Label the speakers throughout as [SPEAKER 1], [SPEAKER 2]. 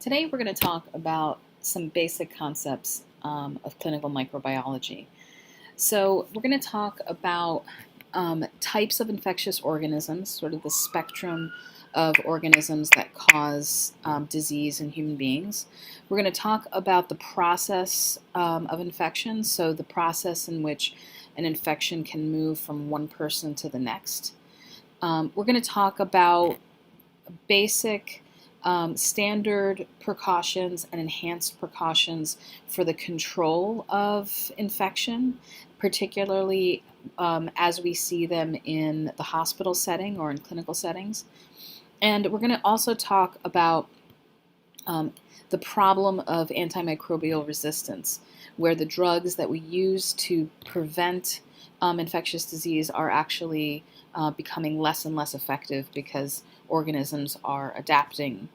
[SPEAKER 1] Today we're going to talk about some basic concepts of clinical microbiology. So we're going to talk about types of infectious organisms, sort of the spectrum of organisms that cause disease in human beings. We're going to talk about the process of infection, so the process in which an infection can move from one person to the next. We're going to talk about basic standard precautions and enhanced precautions for the control of infection, particularly as we see them in the hospital setting or in clinical settings. And we're going to also talk about the problem of antimicrobial resistance, where the drugs that we use to prevent infectious disease are actually becoming less and less effective because organisms are adapting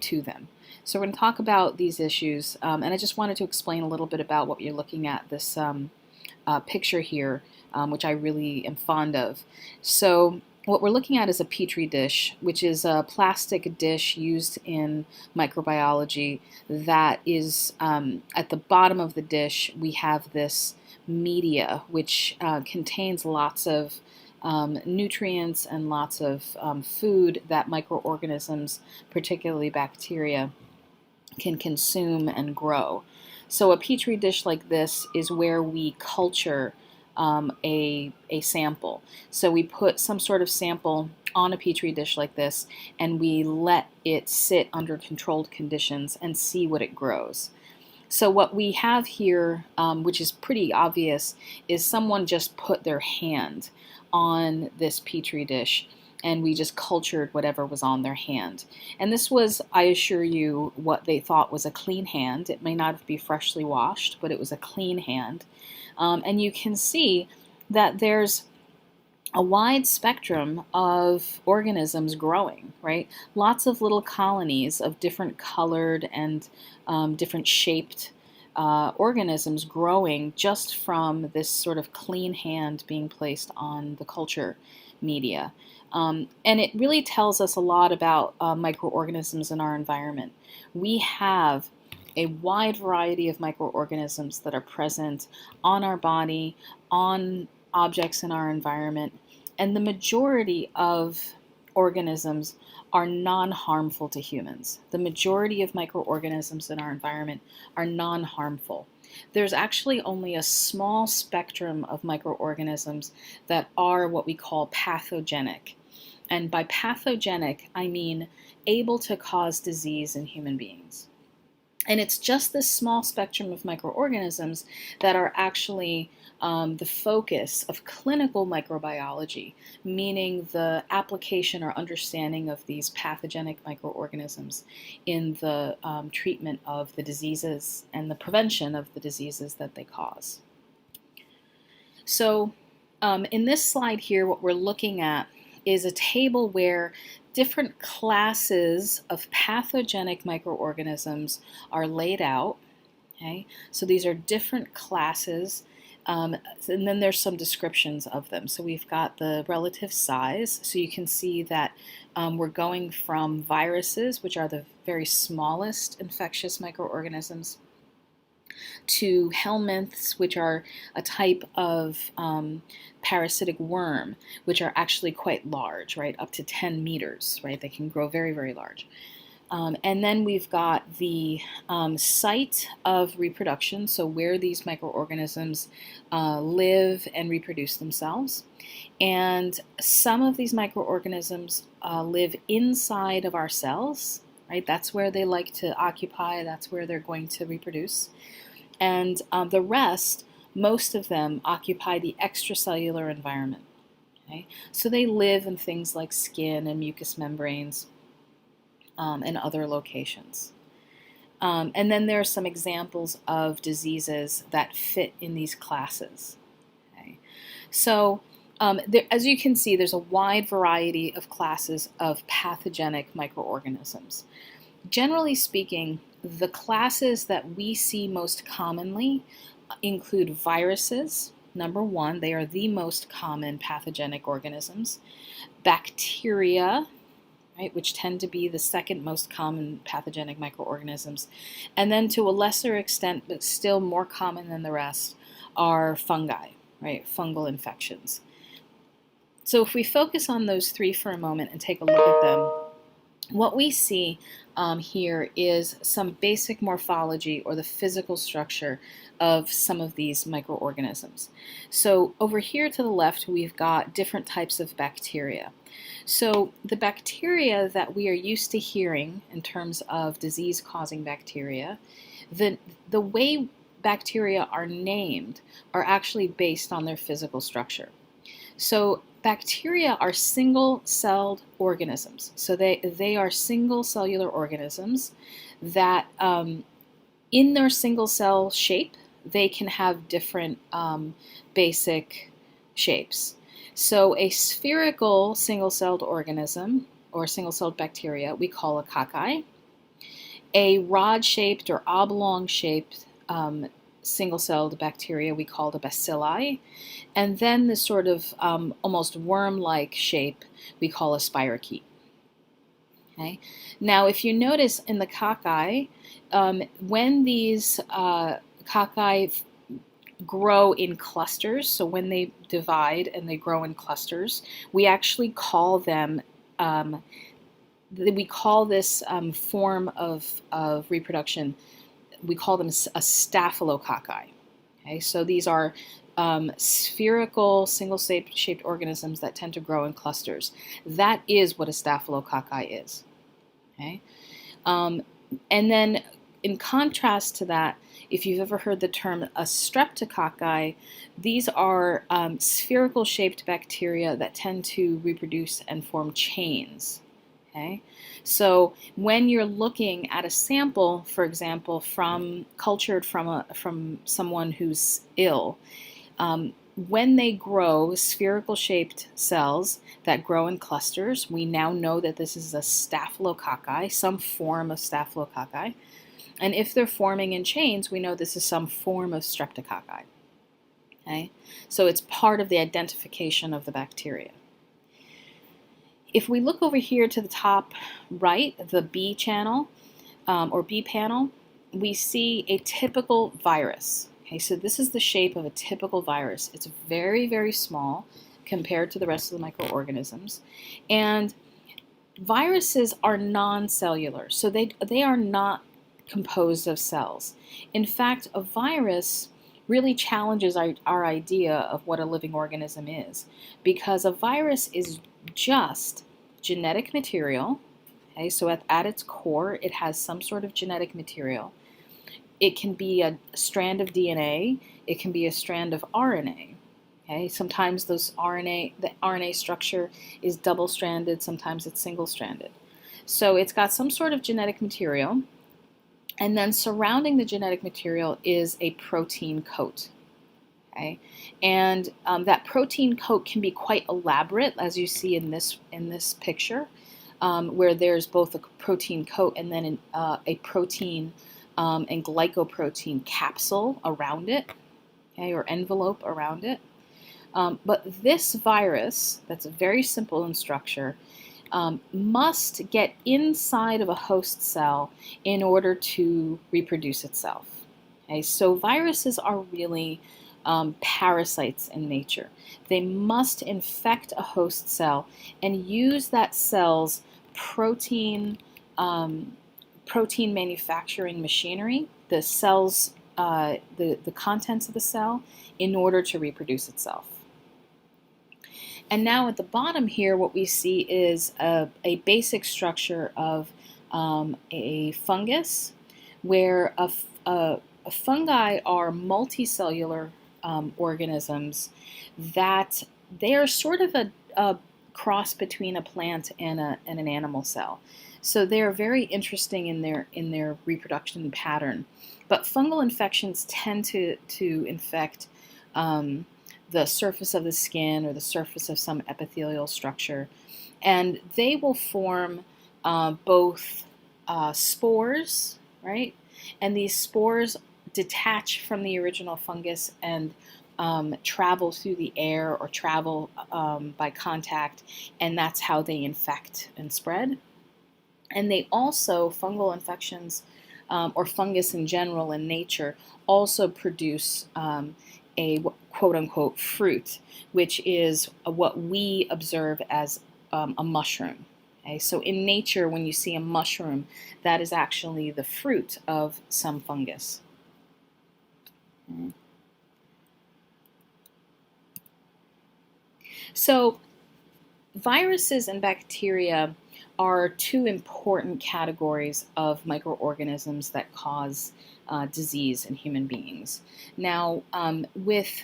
[SPEAKER 1] to them. So we're going to talk about these issues, and I just wanted to explain a little bit about what you're looking at, this picture here, which I really am fond of. So what we're looking at is a petri dish, which is a plastic dish used in microbiology that is at the bottom of the dish we have this media which contains lots of nutrients and lots of food that microorganisms, particularly bacteria, can consume and grow. So a petri dish like this is where we culture a sample. So we put some sort of sample on a petri dish like this and we let it sit under controlled conditions and see what it grows. So what we have here, which is pretty obvious, is someone just put their hand on this petri dish and we just cultured whatever was on their hand. And this was, I assure you, what they thought was a clean hand. It may not be freshly washed, but it was a clean hand. And you can see that there's a wide spectrum of organisms growing, right? Lots of little colonies of different colored and different shaped organisms growing just from this sort of clean hand being placed on the culture media. And it really tells us a lot about microorganisms in our environment. We have a wide variety of microorganisms that are present on our body, on objects in our environment, and the majority of organisms are non-harmful to humans. The majority of microorganisms in our environment are non-harmful. There's actually only a small spectrum of microorganisms that are what we call pathogenic. And by pathogenic, I mean able to cause disease in human beings. And it's just this small spectrum of microorganisms that are actually the focus of clinical microbiology, meaning the application or understanding of these pathogenic microorganisms in the treatment of the diseases and the prevention of the diseases that they cause. So in this slide here, what we're looking at is a table where different classes of pathogenic microorganisms are laid out. Okay, so these are different classes, and then there's some descriptions of them. So we've got the relative size, so you can see that we're going from viruses, which are the very smallest infectious microorganisms, to helminths, which are a type of parasitic worm, which are actually quite large, right, up to 10 meters, right? They can grow very, very large. And then we've got the site of reproduction, so where these microorganisms live and reproduce themselves. And some of these microorganisms live inside of our cells, right? That's where they like to occupy, that's where they're going to reproduce. And the rest, most of them, occupy the extracellular environment. Okay? So they live in things like skin and mucous membranes and other locations. And then there are some examples of diseases that fit in these classes. Okay? So as you can see, there's a wide variety of classes of pathogenic microorganisms. Generally speaking, the classes that we see most commonly include viruses. Number one, they are the most common pathogenic organisms. Bacteria, right, which tend to be the second most common pathogenic microorganisms. And then to a lesser extent, but still more common than the rest, are fungi, right, fungal infections. So if we focus on those three for a moment and take a look at them, what we see here is some basic morphology or the physical structure of some of these microorganisms. So over here to the left, we've got different types of bacteria. So the bacteria that we are used to hearing in terms of disease-causing bacteria, the way bacteria are named are actually based on their physical structure. So bacteria are single-celled organisms. So they are single-cellular organisms that in their single-cell shape, they can have different basic shapes. So a spherical single-celled organism or single-celled bacteria we call a cocci. A rod-shaped or oblong-shaped single-celled bacteria we call the bacilli. And then this sort of almost worm-like shape we call a spirochete. Okay? Now, if you notice in the cocci, when these cocci grow in clusters, so when they divide and they grow in clusters, we actually call them, we call this form of reproduction, we call them a staphylococci. Okay? So these are spherical, single-shaped organisms that tend to grow in clusters. That is what a staphylococci is. Okay? And then in contrast to that, if you've ever heard the term a streptococci, these are spherical-shaped bacteria that tend to reproduce and form chains. Okay? So when you're looking at a sample, for example, cultured from someone who's ill, when they grow spherical-shaped cells that grow in clusters, we now know that this is a staphylococci, some form of staphylococci. And if they're forming in chains, we know this is some form of streptococci. Okay? So it's part of the identification of the bacteria. If we look over here to the top right, the B channel or B panel, we see a typical virus. Okay, so this is the shape of a typical virus. It's very, very small compared to the rest of the microorganisms. And viruses are non-cellular, so they are not composed of cells. In fact, a virus really challenges our idea of what a living organism is, because a virus is just genetic material. Okay, so at its core, it has some sort of genetic material. It can be a strand of DNA. It can be a strand of RNA. Okay, sometimes the RNA structure is double-stranded. Sometimes it's single-stranded. So it's got some sort of genetic material, and then surrounding the genetic material is a protein coat. Okay, and that protein coat can be quite elaborate, as you see in this picture, where there's both a protein coat and then a protein and glycoprotein capsule around it, okay, or envelope around it. But this virus, that's very simple in structure, must get inside of a host cell in order to reproduce itself. Okay, so viruses are really parasites in nature. They must infect a host cell and use that cell's protein manufacturing machinery, the cell's the contents of the cell, in order to reproduce itself. And now at the bottom here, what we see is a basic structure of a fungus, where fungi are multicellular organisms that they are sort of a cross between a plant and an animal cell. So they're very interesting in their reproduction pattern. But fungal infections tend to infect the surface of the skin or the surface of some epithelial structure. And they will form both spores, right? And these spores detach from the original fungus and travel through the air or travel by contact, and that's how they infect and spread. And they also, fungal infections or fungus in general in nature, also produce a quote-unquote fruit, which is what we observe as a mushroom. Okay? So in nature, when you see a mushroom, that is actually the fruit of some fungus. Okay. So viruses and bacteria are two important categories of microorganisms that cause disease in human beings. Now, with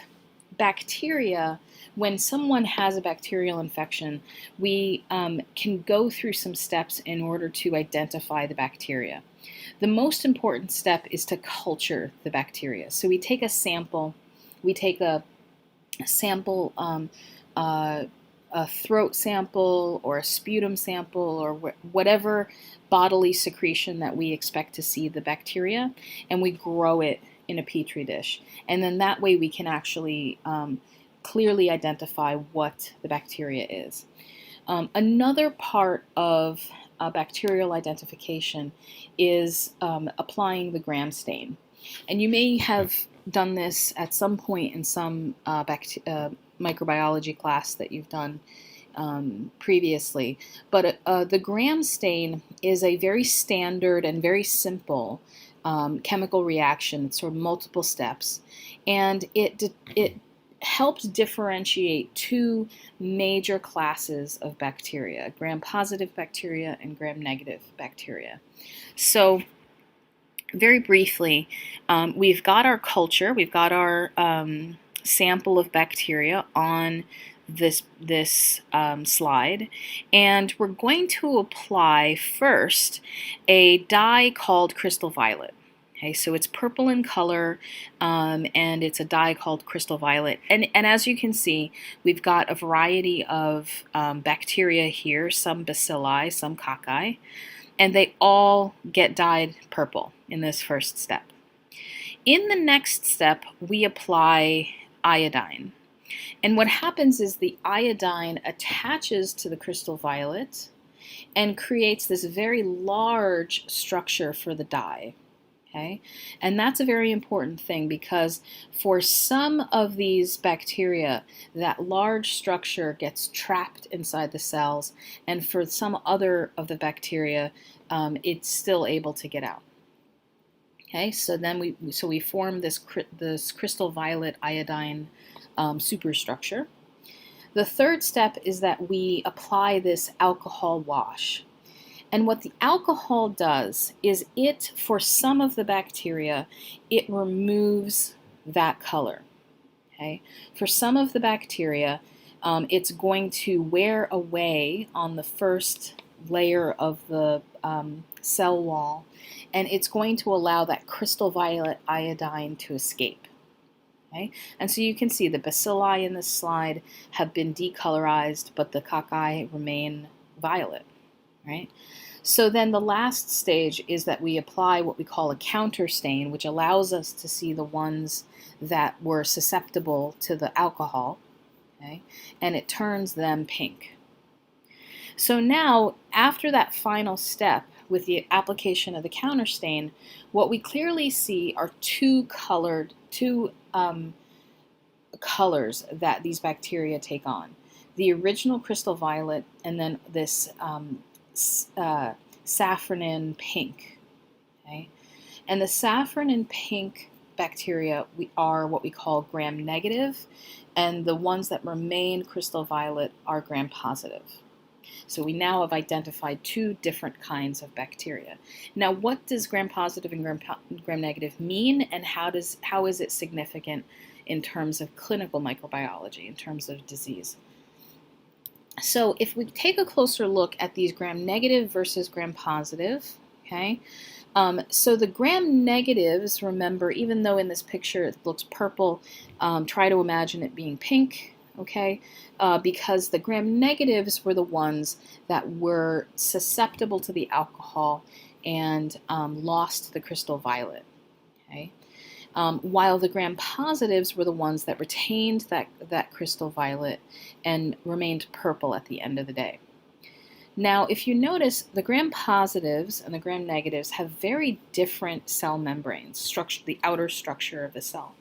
[SPEAKER 1] bacteria, when someone has a bacterial infection, we can go through some steps in order to identify the bacteria. The most important step is to culture the bacteria. So we take a sample, we take a sample, a throat sample or a sputum sample or whatever bodily secretion that we expect to see the bacteria, and we grow it in a petri dish. And then that way we can actually clearly identify what the bacteria is. Another part of bacterial identification is applying the Gram stain. And you may have done this at some point in some microbiology class that you've done previously. But the Gram stain is a very standard and very simple chemical reaction. It's sort of multiple steps. And it helps differentiate two major classes of bacteria, gram-positive bacteria and gram-negative bacteria. So very briefly, we've got our culture, we've got our sample of bacteria on this slide, and we're going to apply first a dye called crystal violet. Okay, so it's purple in color, and it's a dye called crystal violet. And as you can see, we've got a variety of bacteria here, some bacilli, some cocci, and they all get dyed purple in this first step. In the next step, we apply iodine. And what happens is the iodine attaches to the crystal violet and creates this very large structure for the dye. Okay? And that's a very important thing, because for some of these bacteria, that large structure gets trapped inside the cells, and for some other of the bacteria, it's still able to get out. Okay, so then we form this crystal violet iodine superstructure. The third step is that we apply this alcohol wash. And what the alcohol does is for some of the bacteria, it removes that color. Okay? For some of the bacteria, it's going to wear away on the first layer of the cell wall, and it's going to allow that crystal violet iodine to escape. Okay? And so you can see the bacilli in this slide have been decolorized, but the cocci remain violet. Right? So then the last stage is that we apply what we call a counter stain, which allows us to see the ones that were susceptible to the alcohol, okay? And it turns them pink. So now, after that final step with the application of the counter stain, what we clearly see are two colors that these bacteria take on. The original crystal violet, and then this saffronin pink. Okay? And the saffronin pink bacteria are what we call gram-negative, and the ones that remain crystal violet are gram-positive. So we now have identified two different kinds of bacteria. Now, what does gram-positive and gram-negative mean, and how is it significant in terms of clinical microbiology, in terms of disease? So if we take a closer look at these gram-negative versus gram-positive, okay, so the gram-negatives, remember, even though in this picture it looks purple, try to imagine it being pink, okay, because the gram-negatives were the ones that were susceptible to the alcohol and lost the crystal violet, okay. While the gram-positives were the ones that retained that crystal violet and remained purple at the end of the day. Now, if you notice, the gram-positives and the gram-negatives have very different cell membranes, structure, the outer structure of the cell.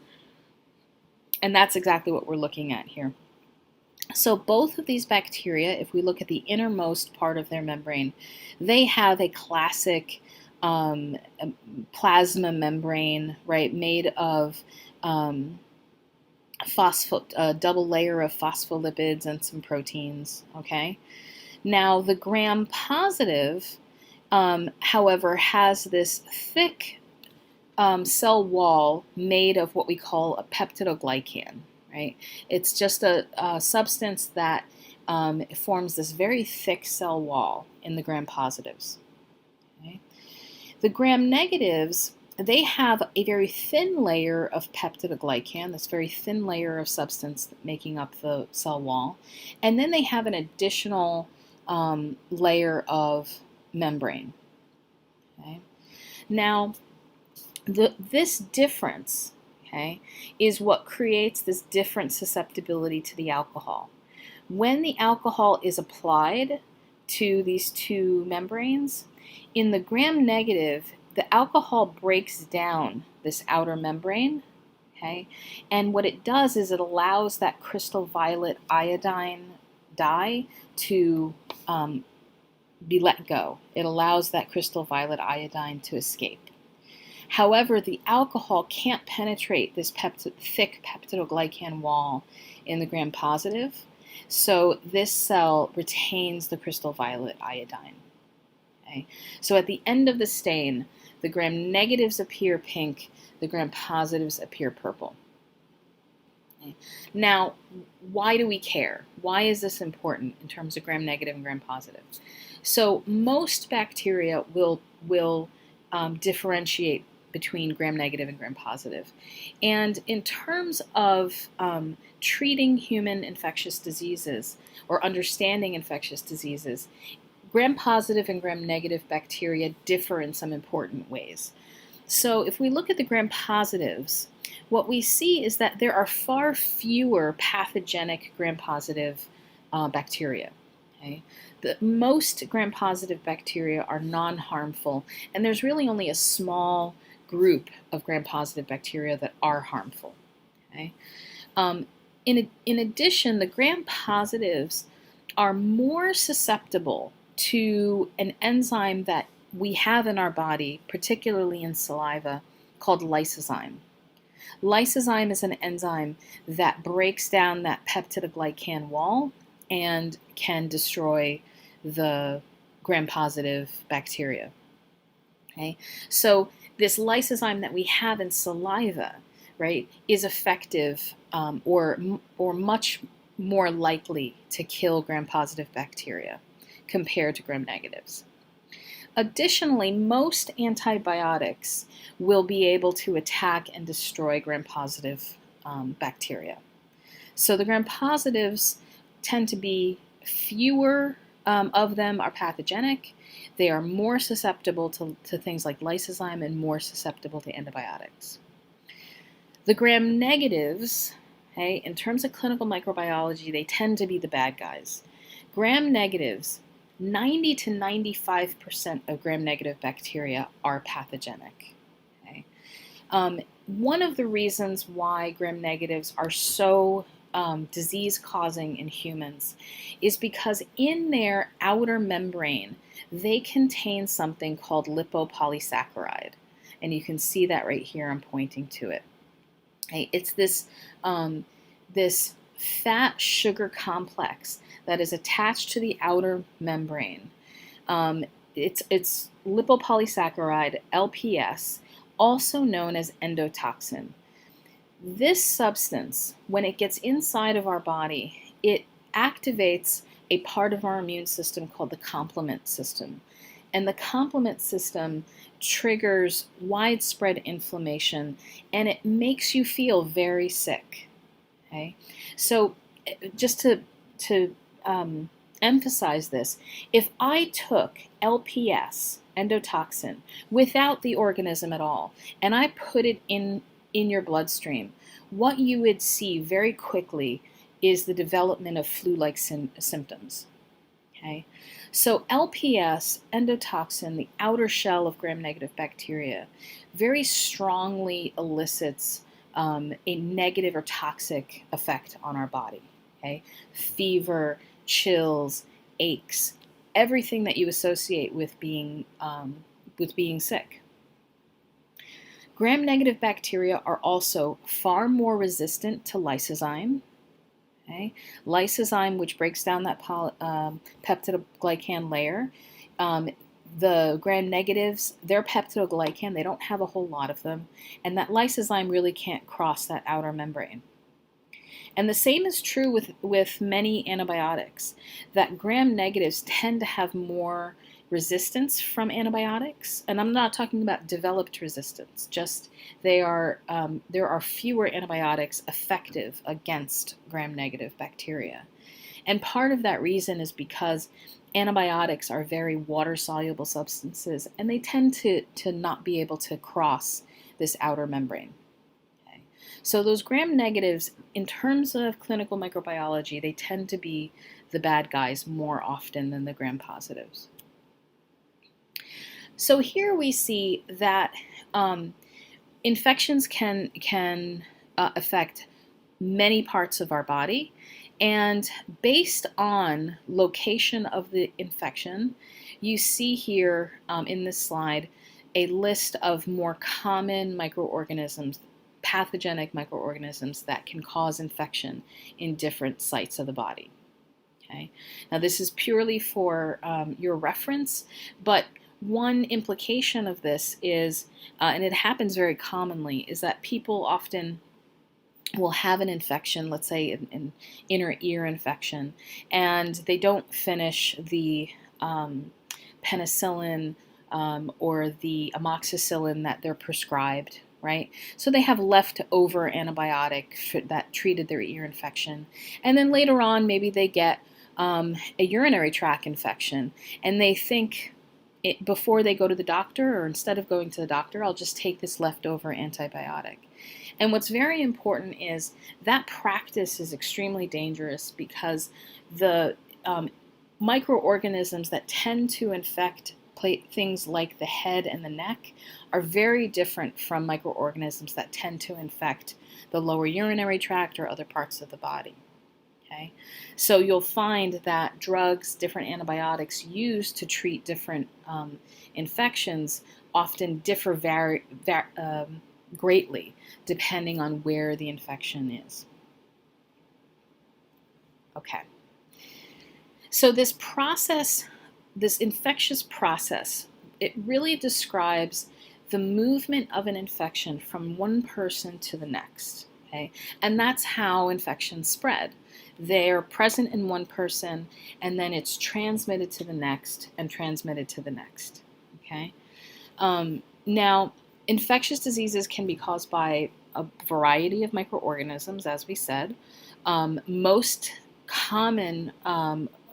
[SPEAKER 1] And that's exactly what we're looking at here. So both of these bacteria, if we look at the innermost part of their membrane, they have a classic plasma membrane, right, made of double layer of phospholipids and some proteins, okay? Now, the gram-positive, however, has this thick cell wall made of what we call a peptidoglycan, right? It's just a substance that forms this very thick cell wall in the gram-positives. Okay? The gram-negatives, they have a very thin layer of peptidoglycan, this very thin layer of substance making up the cell wall, and then they have an additional layer of membrane. Okay? Now, this difference, okay, is what creates this different susceptibility to the alcohol. When the alcohol is applied to these two membranes, in the gram-negative, the alcohol breaks down this outer membrane, okay, and what it does is it allows that crystal violet iodine dye to be let go. It allows that crystal violet iodine to escape. However, the alcohol can't penetrate this thick peptidoglycan wall in the gram-positive, so this cell retains the crystal violet iodine. Okay? So at the end of the stain, the gram-negatives appear pink, the gram-positives appear purple. Okay? Now, why do we care? Why is this important in terms of gram-negative and gram-positive? So most bacteria will differentiate between gram-negative and gram-positive. And in terms of treating human infectious diseases or understanding infectious diseases, gram-positive and gram-negative bacteria differ in some important ways. So if we look at the gram-positives, what we see is that there are far fewer pathogenic gram-positive bacteria. Okay? Most gram-positive bacteria are non-harmful, and there's really only a small group of gram-positive bacteria that are harmful. Okay? In addition, the gram-positives are more susceptible to an enzyme that we have in our body, particularly in saliva, called lysozyme. Lysozyme is an enzyme that breaks down that peptidoglycan wall and can destroy the gram-positive bacteria. Okay? So this lysozyme that we have in saliva, right, is effective or much more likely to kill gram-positive bacteria compared to gram-negatives. Additionally, most antibiotics will be able to attack and destroy gram-positive bacteria. So the gram-positives tend to be fewer of them are pathogenic. They are more susceptible to things like lysozyme and more susceptible to antibiotics. The gram-negatives, okay, in terms of clinical microbiology, they tend to be the bad guys. Gram-negatives, 90 to 95% of gram-negative bacteria are pathogenic. Okay? One of the reasons why gram-negatives are so disease-causing in humans is because in their outer membrane, they contain something called lipopolysaccharide. And you can see that right here, I'm pointing to it. Okay? It's this fat sugar complex that is attached to the outer membrane. It's lipopolysaccharide, LPS, also known as endotoxin. This substance, when it gets inside of our body, it activates a part of our immune system called the complement system. And the complement system triggers widespread inflammation, and it makes you feel very sick. Okay? So just to emphasize this, if I took LPS, endotoxin, without the organism at all, and I put it in your bloodstream, what you would see very quickly is the development of flu-like symptoms. Okay? So LPS, endotoxin, the outer shell of gram-negative bacteria, very strongly elicits a negative or toxic effect on our body. Okay? Fever, chills, aches, everything that you associate with being sick. Gram-negative bacteria are also far more resistant to lysozyme. Okay? Lysozyme, which breaks down that peptidoglycan layer. The gram-negatives, their peptidoglycan, they don't have a whole lot of them, and that lysozyme really can't cross that outer membrane. And the same is true with many antibiotics, that gram-negatives tend to have more resistance from antibiotics, and I'm not talking about developed resistance, just there are fewer antibiotics effective against gram-negative bacteria. And part of that reason is because antibiotics are very water-soluble substances, and they tend to not be able to cross this outer membrane. Okay? So those gram-negatives, in terms of clinical microbiology, they tend to be the bad guys more often than the gram-positives. So here we see that infections can affect many parts of our body, and based on location of the infection, you see here in this slide a list of more common microorganisms, pathogenic microorganisms that can cause infection in different sites of the body. Okay? Now this is purely for your reference, but one implication of this is, and it happens very commonly, is that people often will have an infection, let's say an inner ear infection, and they don't finish the penicillin or the amoxicillin that they're prescribed, right? So they have leftover antibiotic that treated their ear infection, and then later on maybe they get a urinary tract infection, and they think before they go to the doctor, or instead of going to the doctor, I'll just take this leftover antibiotic. And what's very important is that practice is extremely dangerous, because the microorganisms that tend to infect things like the head and the neck are very different from microorganisms that tend to infect the lower urinary tract or other parts of the body. Okay? So you'll find that drugs, different antibiotics used to treat different infections often differ greatly depending on where the infection is. Okay. So this process, this infectious process, it really describes the movement of an infection from one person to the next. Okay? And that's how infections spread. They're present in one person, and then it's transmitted to the next and transmitted to the next. Okay? Now, infectious diseases can be caused by a variety of microorganisms, as we said. Most common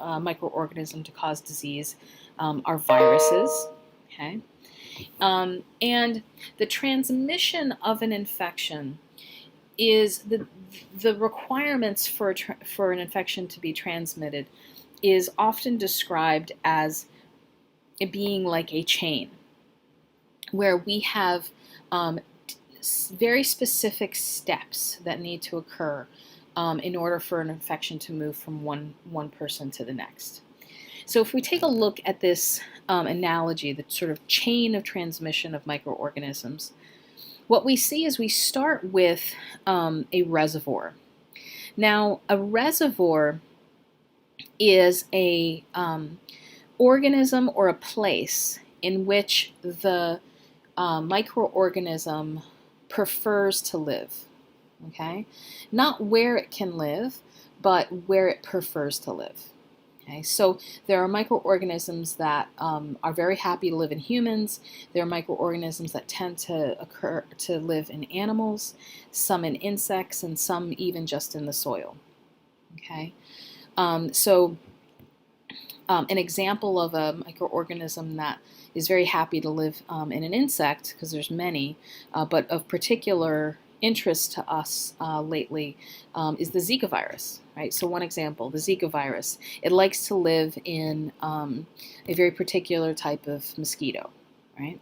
[SPEAKER 1] microorganism to cause disease are viruses. Okay? And the transmission of an infection is the requirements for an infection to be transmitted is often described as it being like a chain, where we have very specific steps that need to occur in order for an infection to move from one person to the next. So if we take a look at this analogy, the sort of chain of transmission of microorganisms, what we see is we start with a reservoir. Now, a reservoir is a organism or a place in which the microorganism prefers to live. Okay? Not where it can live, but where it prefers to live. Okay, so there are microorganisms that are very happy to live in humans. There are microorganisms that tend to live in animals, some in insects, and some even just in the soil. Okay, so an example of a microorganism that is very happy to live in an insect, because there's many, but of particular interest to us lately, is the Zika virus. right? So one example, the Zika virus. It likes to live in a very particular type of mosquito, right?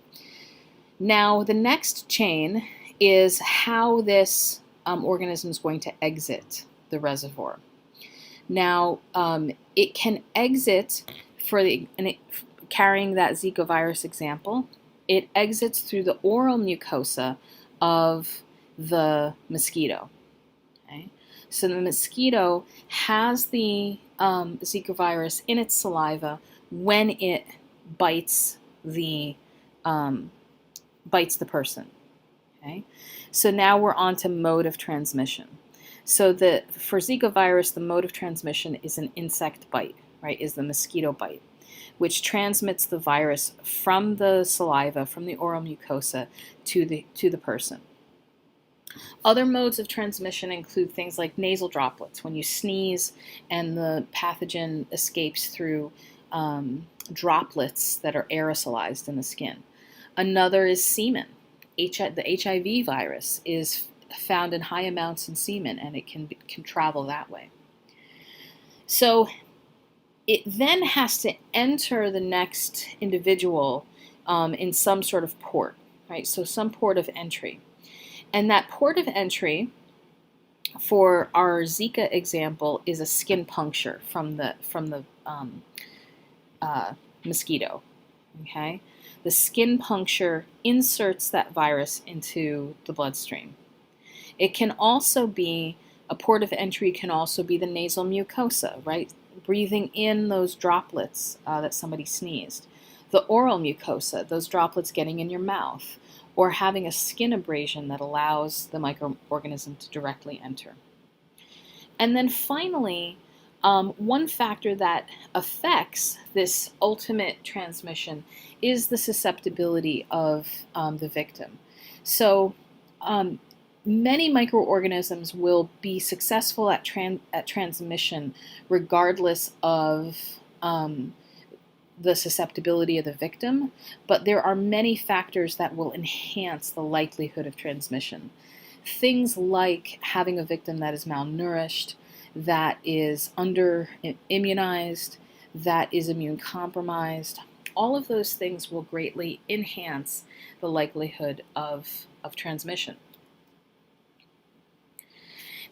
[SPEAKER 1] Now, the next chain is how this organism is going to exit the reservoir. Now, it can exit carrying that Zika virus example. It exits through the oral mucosa of the mosquito. Okay? So the mosquito has the Zika virus in its saliva when it bites the person. Okay? So now we're on to mode of transmission. So for Zika virus, the mode of transmission is an insect bite, right? Is the mosquito bite, which transmits the virus from the saliva, from the oral mucosa to the person. Other modes of transmission include things like nasal droplets, when you sneeze and the pathogen escapes through droplets that are aerosolized in the skin. Another is semen. The HIV virus is found in high amounts in semen, and it can travel that way. So it then has to enter the next individual in some sort of port, right? So some port of entry. And that port of entry for our Zika example is a skin puncture from the mosquito. Okay, the skin puncture inserts that virus into the bloodstream. It can also be a port of entry. Can also be the nasal mucosa, right? Breathing in those droplets that somebody sneezed. The oral mucosa, those droplets getting in your mouth, or having a skin abrasion that allows the microorganism to directly enter. And then finally, one factor that affects this ultimate transmission is the susceptibility of the victim. So many microorganisms will be successful at transmission regardless of the susceptibility of the victim, but there are many factors that will enhance the likelihood of transmission. Things like having a victim that is malnourished, that is under-immunized, that is immune compromised. All of those things will greatly enhance the likelihood of transmission.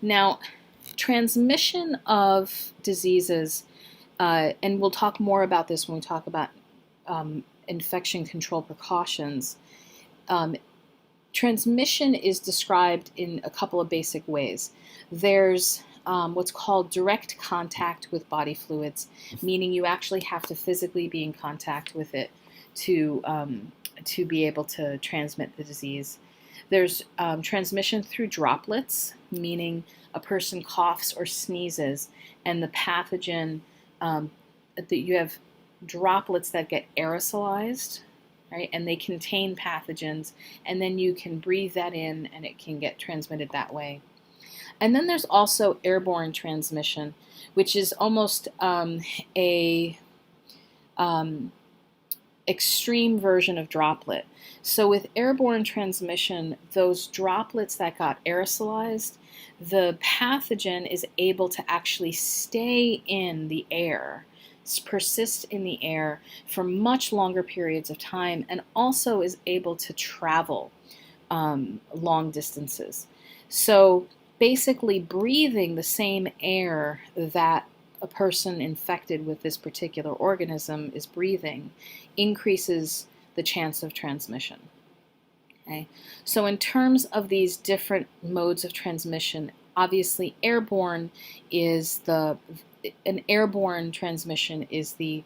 [SPEAKER 1] Now, transmission of diseases, and we'll talk more about this when we talk about infection control precautions. Transmission is described in a couple of basic ways. There's what's called direct contact with body fluids, meaning you actually have to physically be in contact with it to be able to transmit the disease. There's transmission through droplets, meaning a person coughs or sneezes and the pathogen, that you have droplets that get aerosolized, right? And they contain pathogens, and then you can breathe that in and it can get transmitted that way. And then there's also airborne transmission, which is almost a extreme version of droplet. So with airborne transmission, those droplets that got aerosolized, the pathogen is able to actually stay in the air, persist in the air for much longer periods of time, and also is able to travel long distances. So basically breathing the same air that a person infected with this particular organism is breathing increases the chance of transmission. Okay? So in terms of these different modes of transmission, obviously airborne is an airborne transmission is the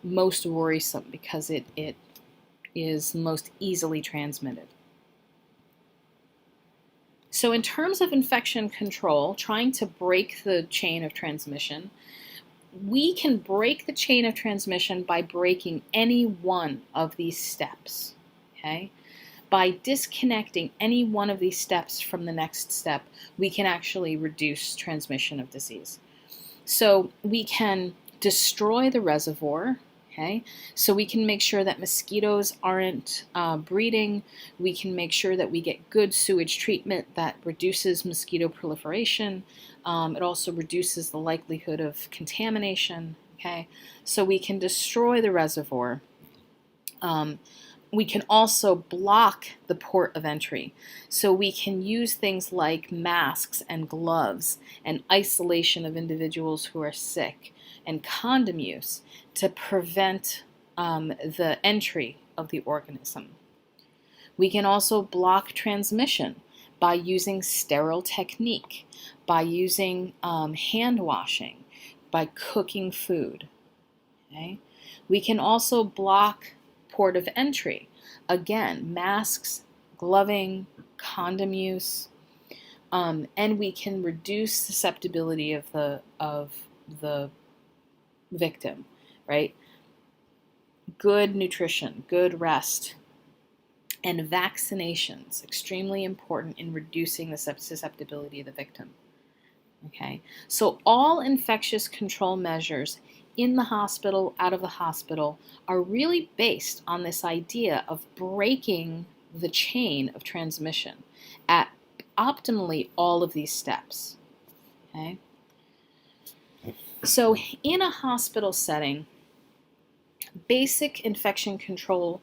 [SPEAKER 1] most worrisome because it is most easily transmitted. So in terms of infection control, trying to break the chain of transmission, we can break the chain of transmission by breaking any one of these steps. Okay? By disconnecting any one of these steps from the next step, we can actually reduce transmission of disease. So we can destroy the reservoir. Okay, so we can make sure that mosquitoes aren't breeding. We can make sure that we get good sewage treatment that reduces mosquito proliferation. It also reduces the likelihood of contamination. Okay, so we can destroy the reservoir. We can also block the port of entry. So we can use things like masks and gloves and isolation of individuals who are sick and condom use to prevent the entry of the organism. We can also block transmission by using sterile technique, by using hand washing, by cooking food. Okay? We can also block port of entry. Again, masks, gloving, condom use, and we can reduce susceptibility of the victim, right? Good nutrition, good rest, and vaccinations, extremely important in reducing the susceptibility of the victim. Okay, so all infectious control measures in the hospital, out of the hospital, are really based on this idea of breaking the chain of transmission at optimally all of these steps. Okay, so in a hospital setting, basic infection control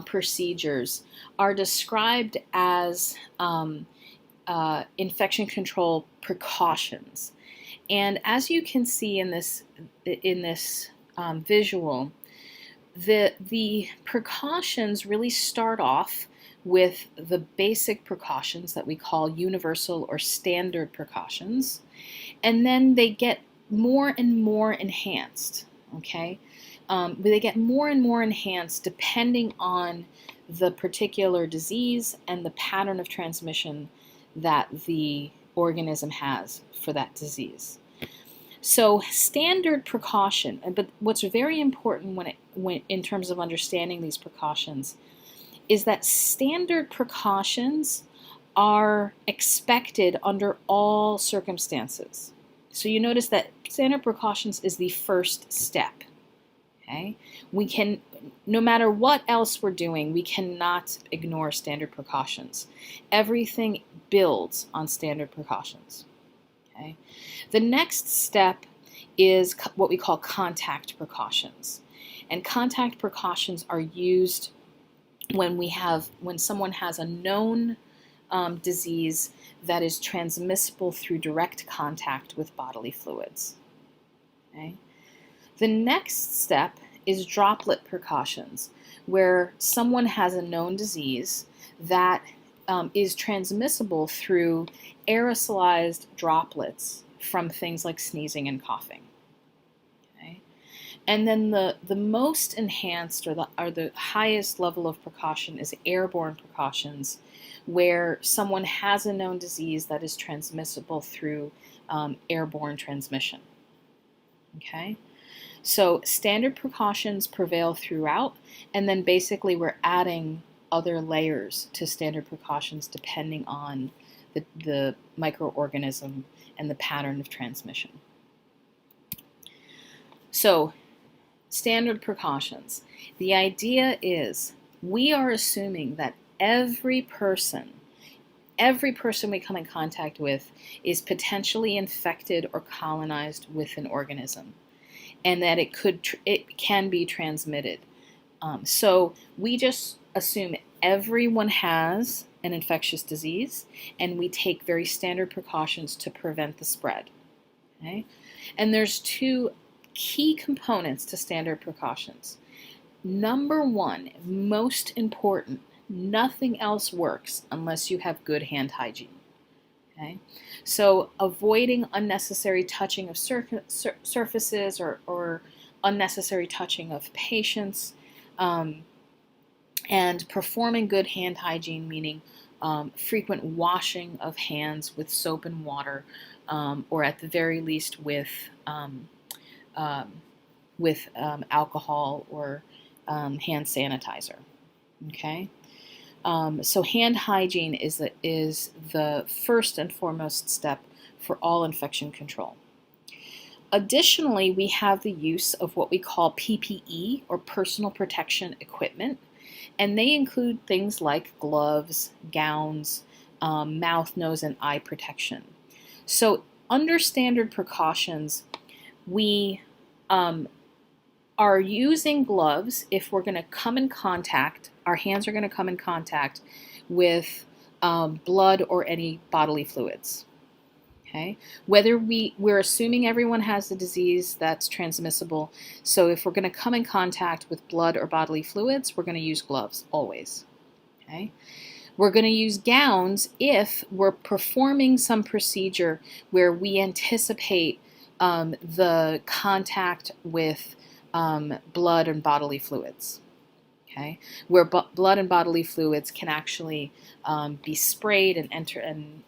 [SPEAKER 1] procedures are described as infection control precautions. And as you can see in this visual, the precautions really start off with the basic precautions that we call universal or standard precautions, and then they get more and more enhanced. Okay, they get more and more enhanced depending on the particular disease and the pattern of transmission that the organism has for that disease. So standard precaution, but what's very important when in terms of understanding these precautions is that standard precautions are expected under all circumstances. So you notice that standard precautions is the first step. Okay? We can, no matter what else we're doing, we cannot ignore standard precautions. Everything builds on standard precautions. Okay? The next step is what we call contact precautions. And contact precautions are used when someone has a known disease that is transmissible through direct contact with bodily fluids. Okay? The next step is droplet precautions, where someone has a known disease that is transmissible through aerosolized droplets from things like sneezing and coughing. Okay? And then the most enhanced or the highest level of precaution is airborne precautions, where someone has a known disease that is transmissible through airborne transmission. Okay? So standard precautions prevail throughout, and then basically we're adding other layers to standard precautions depending on the microorganism and the pattern of transmission. So standard precautions. The idea is we are assuming that every person we come in contact with is potentially infected or colonized with an organism, and that it can be transmitted. So we just assume everyone has an infectious disease, and we take very standard precautions to prevent the spread. Okay? And there's two key components to standard precautions. Number one, most important, nothing else works unless you have good hand hygiene. Okay? So avoiding unnecessary touching of surfaces or unnecessary touching of patients, and performing good hand hygiene, meaning frequent washing of hands with soap and water, or at the very least with alcohol or hand sanitizer. Okay. So hand hygiene is the first and foremost step for all infection control. Additionally, we have the use of what we call PPE, or personal protection equipment, and they include things like gloves, gowns, mouth, nose, and eye protection. So under standard precautions, we are using gloves if we're going to come in contact, our hands are going to come in contact with blood or any bodily fluids. Okay, whether we're assuming everyone has the disease that's transmissible, so if we're going to come in contact with blood or bodily fluids, we're going to use gloves always. Okay, we're going to use gowns if we're performing some procedure where we anticipate the contact with blood and bodily fluids. Okay, where blood and bodily fluids can actually be sprayed and enter and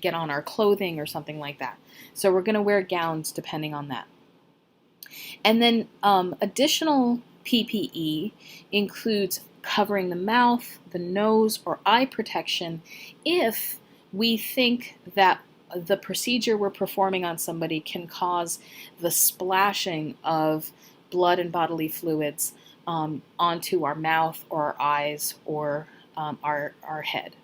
[SPEAKER 1] get on our clothing or something like that. So we're going to wear gowns depending on that. And then additional PPE includes covering the mouth, the nose, or eye protection if we think that the procedure we're performing on somebody can cause the splashing of blood and bodily fluids onto our mouth or our eyes or our head.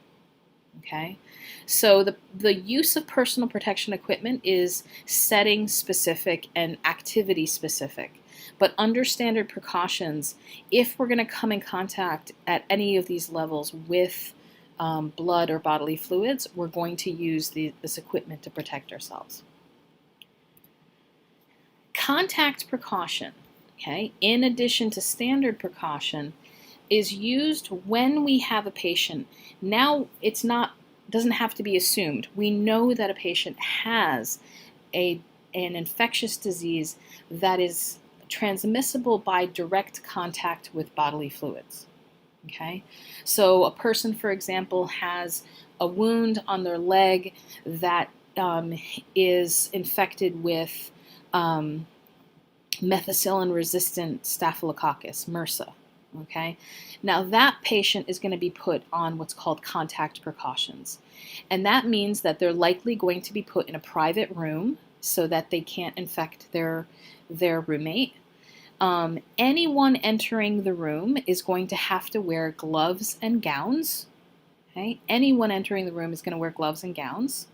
[SPEAKER 1] Okay, so the use of personal protection equipment is setting specific and activity specific. But under standard precautions, if we're going to come in contact at any of these levels with blood or bodily fluids, we're going to use this equipment to protect ourselves. Contact precaution, okay, in addition to standard precaution, is used when we have a patient. Now doesn't have to be assumed. We know that a patient has an infectious disease that is transmissible by direct contact with bodily fluids. Okay, so a person, for example, has a wound on their leg that is infected with methicillin-resistant staphylococcus, MRSA. Okay, now that patient is going to be put on what's called contact precautions, and that means that they're likely going to be put in a private room so that they can't infect their roommate. Anyone entering the room is going to have to wear gloves and gowns. Okay, anyone entering the room is going to wear gloves and gowns.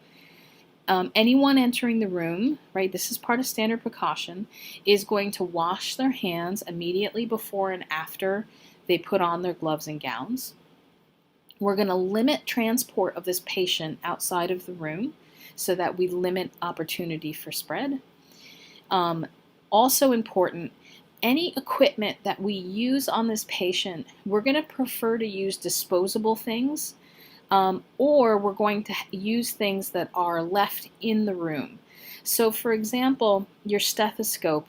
[SPEAKER 1] Anyone entering the room, right, this is part of standard precaution, is going to wash their hands immediately before and after they put on their gloves and gowns. We're going to limit transport of this patient outside of the room so that we limit opportunity for spread. Also important, any equipment that we use on this patient, we're going to prefer to use disposable things. Or we're going to use things that are left in the room. So for example, your stethoscope,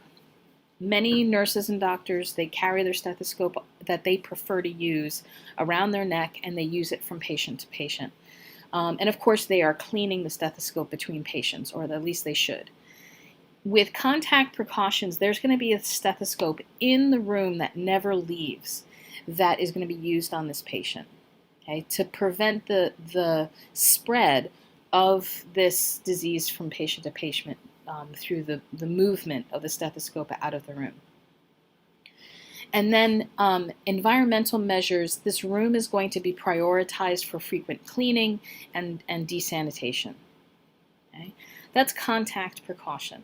[SPEAKER 1] many nurses and doctors, they carry their stethoscope that they prefer to use around their neck, and they use it from patient to patient. And of course they are cleaning the stethoscope between patients, or at least they should. With contact precautions, there's going to be a stethoscope in the room that never leaves that is going to be used on this patient. Okay, to prevent the spread of this disease from patient to patient through the movement of the stethoscope out of the room. And then environmental measures, this room is going to be prioritized for frequent cleaning and desanitation. Okay? That's contact precaution.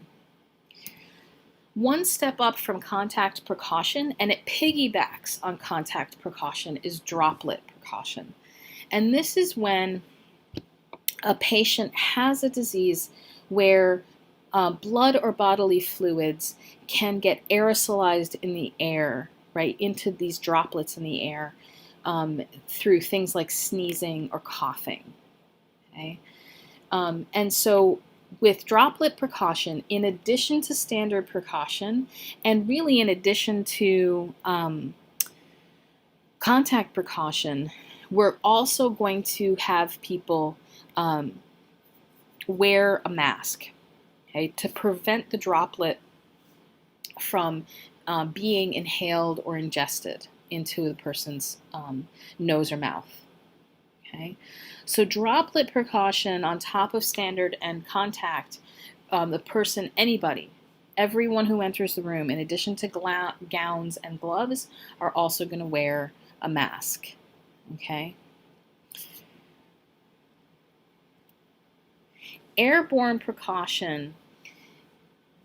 [SPEAKER 1] One step up from contact precaution, and it piggybacks on contact precaution, is droplet precaution. And this is when a patient has a disease where blood or bodily fluids can get aerosolized in the air, right, into these droplets in the air through things like sneezing or coughing. Okay? And so with droplet precaution, in addition to standard precaution, and really in addition to contact precaution, we're also going to have people wear a mask, okay, to prevent the droplet from being inhaled or ingested into the person's nose or mouth. Okay, so droplet precaution on top of standard and contact, the person, anybody, everyone who enters the room, in addition to gowns and gloves, are also going to wear a mask. Okay. airborne precaution,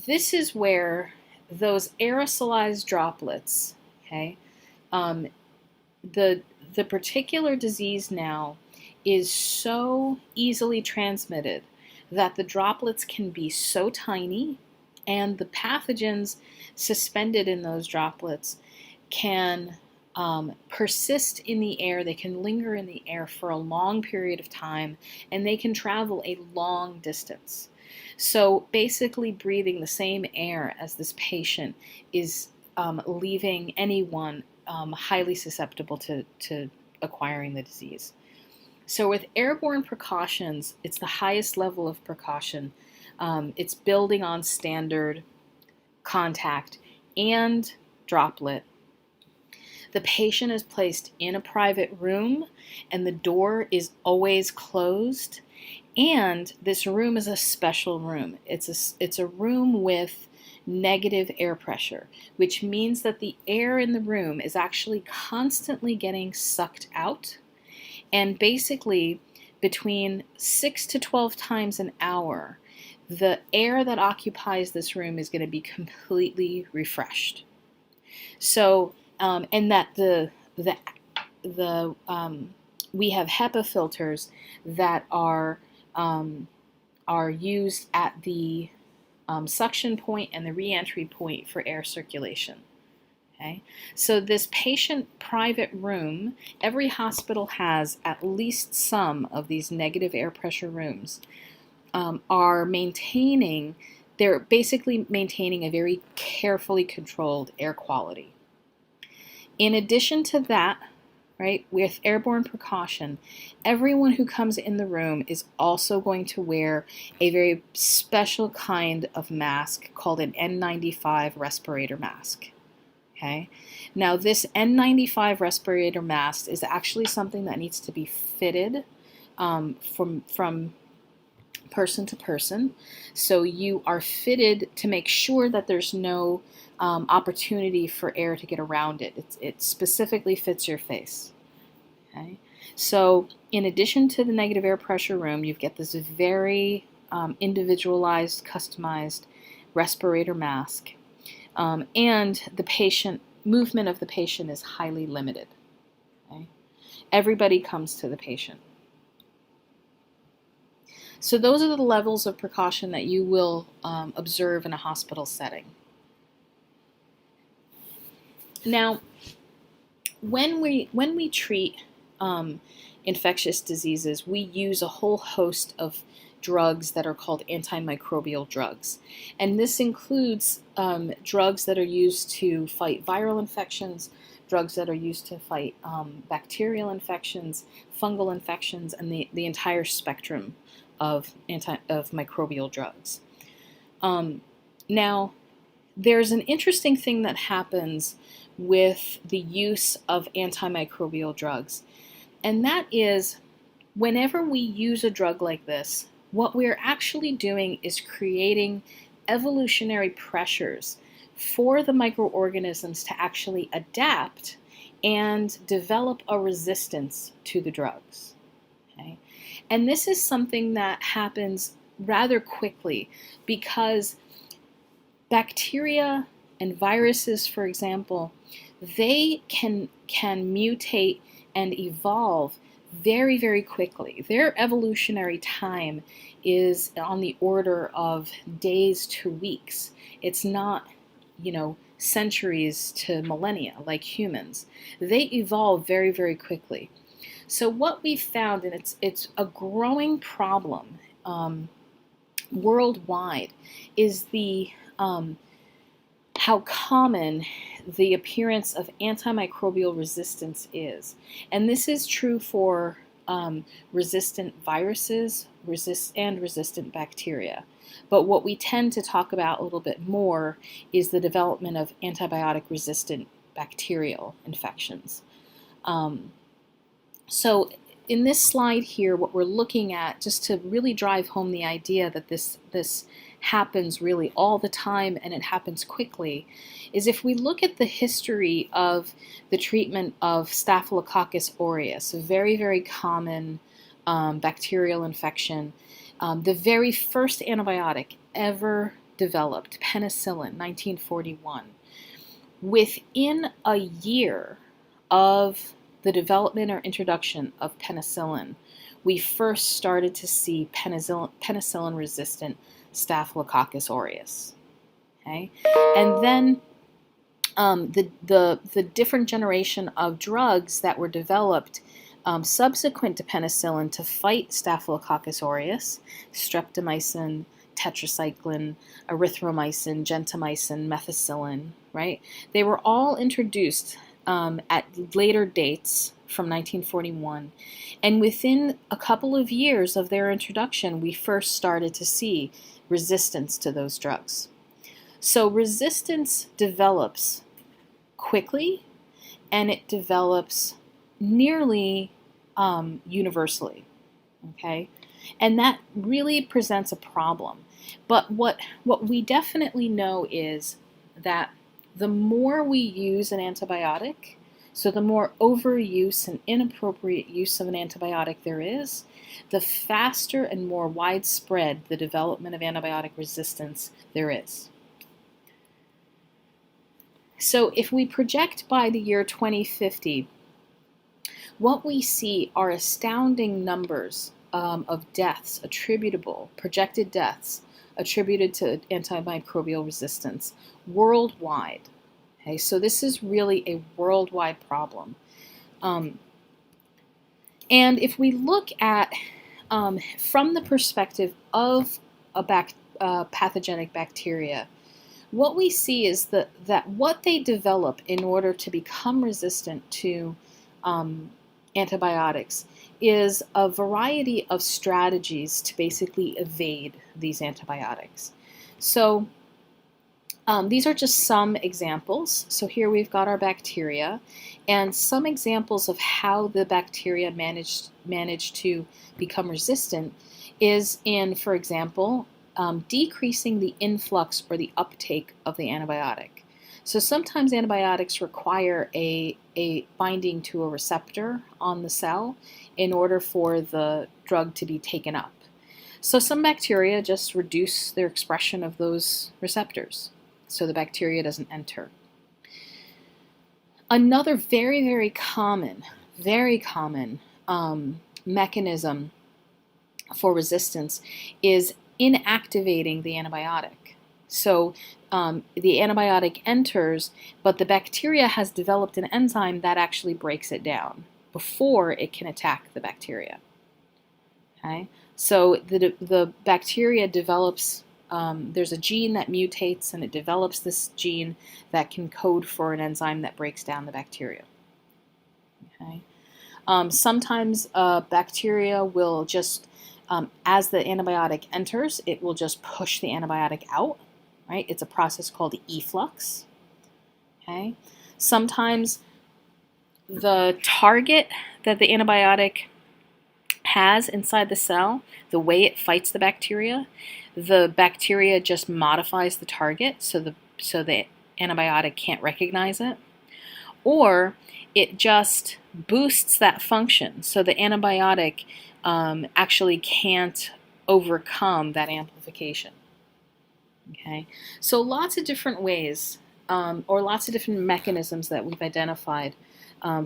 [SPEAKER 1] this is where those aerosolized droplets, okay, the particular disease now is so easily transmitted that the droplets can be so tiny, and the pathogens suspended in those droplets can persist in the air. They can linger in the air for a long period of time, and they can travel a long distance. So basically breathing the same air as this patient is leaving anyone highly susceptible to acquiring the disease. So with airborne precautions, it's the highest level of precaution. It's building on standard, contact, and droplet. The patient is placed in a private room, and the door is always closed. And this room is a special room. It's a room with negative air pressure, which means that the air in the room is actually constantly getting sucked out. And basically, between 6 to 12 times an hour, the air that occupies this room is going to be completely refreshed. So, and that we have HEPA filters that are used at the suction point and the reentry point for air circulation. Okay, so this patient private room, every hospital has at least some of these negative air pressure rooms, they're basically maintaining a very carefully controlled air quality. In addition to that, right, with airborne precaution, everyone who comes in the room is also going to wear a very special kind of mask called an N95 respirator mask. Okay. Now this N95 respirator mask is actually something that needs to be fitted from person to person. So you are fitted to make sure that there's no opportunity for air to get around it. It specifically fits your face. Okay. So in addition to the negative air pressure room, you get this very individualized, customized respirator mask. And the movement of the patient is highly limited. Okay? Everybody comes to the patient. So those are the levels of precaution that you will observe in a hospital setting. Now, when we treat infectious diseases, we use a whole host of drugs that are called antimicrobial drugs. And this includes drugs that are used to fight viral infections, drugs that are used to fight bacterial infections, fungal infections, and the entire spectrum of microbial drugs. Now, there's an interesting thing that happens with the use of antimicrobial drugs, and that is whenever we use a drug like this, what we're actually doing is creating evolutionary pressures for the microorganisms to actually adapt and develop a resistance to the drugs. Okay? And this is something that happens rather quickly because bacteria and viruses, for example, they can mutate and evolve very, very quickly. Their evolutionary time is on the order of days to weeks. It's not, centuries to millennia like humans. They evolve very, very quickly. So what we've found, and it's a growing problem worldwide, is how common the appearance of antimicrobial resistance is. And this is true for resistant viruses and resistant bacteria. But what we tend to talk about a little bit more is the development of antibiotic-resistant bacterial infections. So in this slide here, what we're looking at, just to really drive home the idea that this happens really all the time and it happens quickly, is if we look at the history of the treatment of Staphylococcus aureus, a very, very common bacterial infection The very first antibiotic ever developed, penicillin, 1941. Within a year of the development or introduction of penicillin, we first started to see penicillin-resistant Staphylococcus aureus. Okay, and then the different generation of drugs that were developed subsequent to penicillin to fight Staphylococcus aureus, streptomycin, tetracycline, erythromycin, gentamicin, methicillin, right? They were all introduced at later dates from 1941. And within a couple of years of their introduction, we first started to see resistance to those drugs. So resistance develops quickly, and it develops nearly universally, okay? And that really presents a problem. But what we definitely know is that the more we use an antibiotic, so the more overuse and inappropriate use of an antibiotic there is, the faster and more widespread the development of antibiotic resistance there is. So if we project by the year 2050, what we see are astounding numbers of deaths projected deaths attributed to antimicrobial resistance worldwide. Okay, so this is really a worldwide problem. And if we look at, from the perspective of a pathogenic bacteria, what we see is that what they develop in order to become resistant to antibiotics is a variety of strategies to basically evade these antibiotics. So these are just some examples. So here we've got our bacteria, and some examples of how the bacteria managed to become resistant is in, for example, decreasing the influx or the uptake of the antibiotic. So sometimes antibiotics require a binding to a receptor on the cell in order for the drug to be taken up. So some bacteria just reduce their expression of those receptors, so the bacteria doesn't enter. Another very common mechanism for resistance is inactivating the antibiotic. So the antibiotic enters, but the bacteria has developed an enzyme that actually breaks it down before it can attack the bacteria. Okay? So the bacteria develops, there's a gene that mutates, and it develops this gene that can code for an enzyme that breaks down the bacteria. Okay? Sometimes bacteria will just, as the antibiotic enters, it will just push the antibiotic out, right? It's a process called efflux. Okay? Sometimes the target that the antibiotic has inside the cell, the way it fights the bacteria just modifies the target so the antibiotic can't recognize it, or it just boosts that function so the antibiotic actually can't overcome that amplification. Okay, so lots of different ways or lots of different mechanisms that we've identified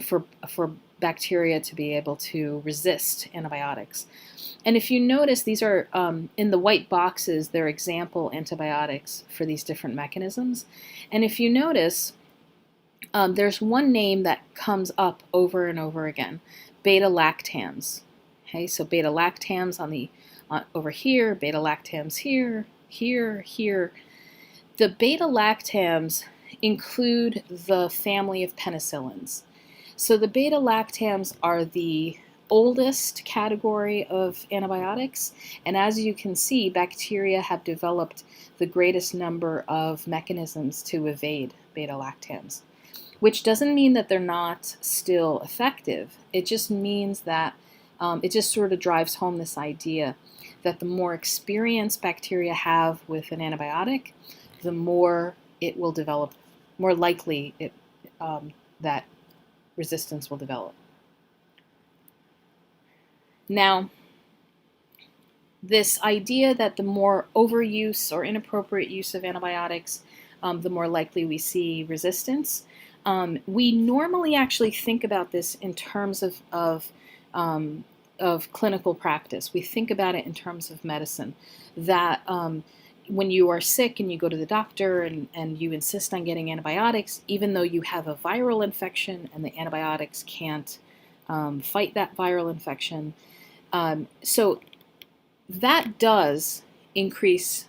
[SPEAKER 1] for bacteria to be able to resist antibiotics. And if you notice, these are in the white boxes, they're example antibiotics for these different mechanisms. And if you notice, there's one name that comes up over and over again, beta-lactams. Okay, so beta-lactams over here, beta-lactams here, here. The beta-lactams include the family of penicillins. So the beta-lactams are the oldest category of antibiotics, and as you can see, bacteria have developed the greatest number of mechanisms to evade beta-lactams, which doesn't mean that they're not still effective. It just means that it just sort of drives home this idea that the more experience bacteria have with an antibiotic, the more it will develop, more likely that resistance will develop. Now, this idea that the more overuse or inappropriate use of antibiotics, the more likely we see resistance. We normally actually think about this in terms of clinical practice. We think about it in terms of medicine, that when you are sick and you go to the doctor and you insist on getting antibiotics, even though you have a viral infection and the antibiotics can't fight that viral infection. So that does increase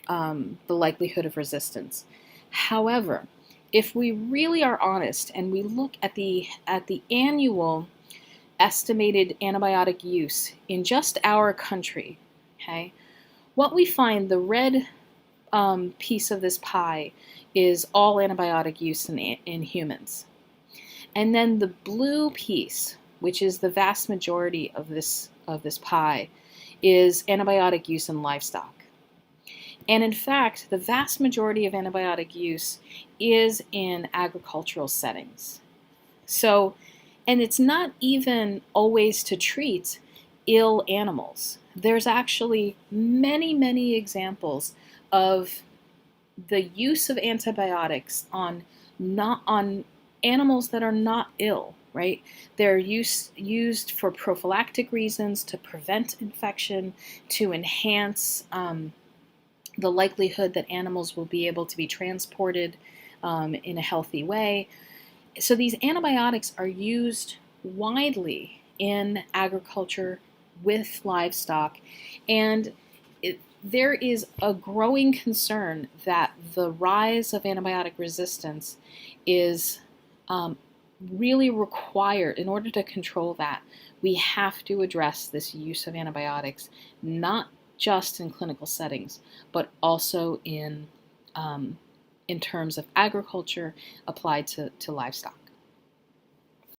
[SPEAKER 1] the likelihood of resistance. However, if we really are honest and we look at the annual estimated antibiotic use in just our country, okay, what we find, the red piece of this pie is all antibiotic use in humans. And then the blue piece, which is the vast majority of this pie, is antibiotic use in livestock. And in fact, the vast majority of antibiotic use is in agricultural settings. So, and it's not even always to treat ill animals. There's actually many, many examples of the use of antibiotics on animals that are not ill, right? They're used for prophylactic reasons, to prevent infection, to enhance the likelihood that animals will be able to be transported in a healthy way. So these antibiotics are used widely in agriculture with livestock, and there is a growing concern that the rise of antibiotic resistance is really required. In order to control that, we have to address this use of antibiotics, not just in clinical settings, but also in terms of agriculture applied to livestock.